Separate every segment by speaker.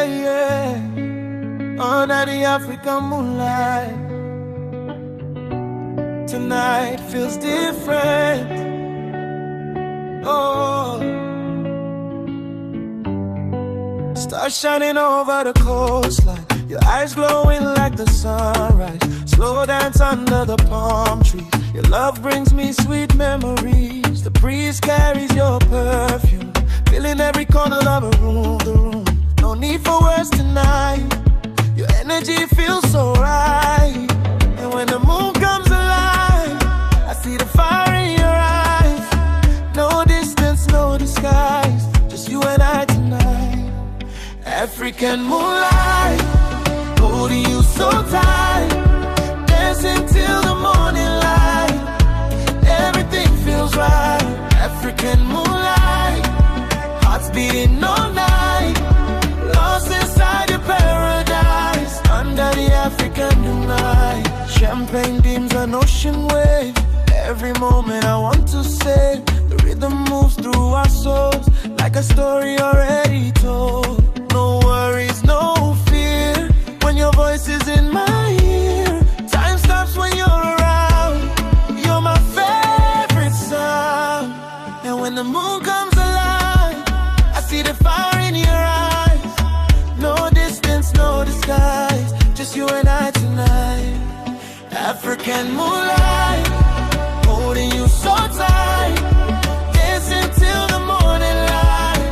Speaker 1: yeah, yeah. Under the African moonlight. Tonight feels different. Oh, stars shining over the coastline. Your eyes glowing like the sunrise. Slow dance under the palm trees. Your love brings me sweet memories. The breeze carries your perfume, filling every corner of a room, the room. No need for words tonight. Your energy feels so right. And when the moon comes alive, I see the fire in your eyes. No distance, no disguise, just you and I tonight. African moonlight, holding you so tight, dancing till the morning light. Everything feels right. African moonlight, hearts beating all night, lost inside your paradise. Under the African moonlight, champagne beams an ocean wave. Every moment I want to say, the rhythm moves through our souls like a story already told. No worries, no fear, when your voice is in my ear. Time stops when you're around. You're my favorite sound. And when the moon comes alive, I see the fire in your eyes. No distance, no disguise, just you and I tonight. African moonlight, holding you so tight, dancing till the morning light.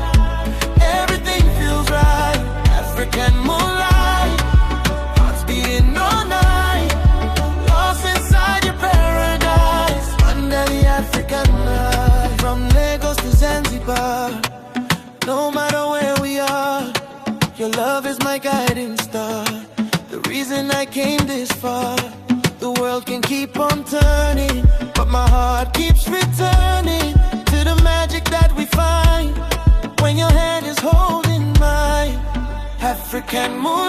Speaker 1: Everything feels right. African moonlight, hearts beating all night, lost inside your paradise. Under the African night, from Lagos to Zanzibar, no matter where we are, your love is my guiding star. The reason I came this far. The world can keep on turning, but my heart keeps returning to the magic that we find when your hand is holding mine. African moon.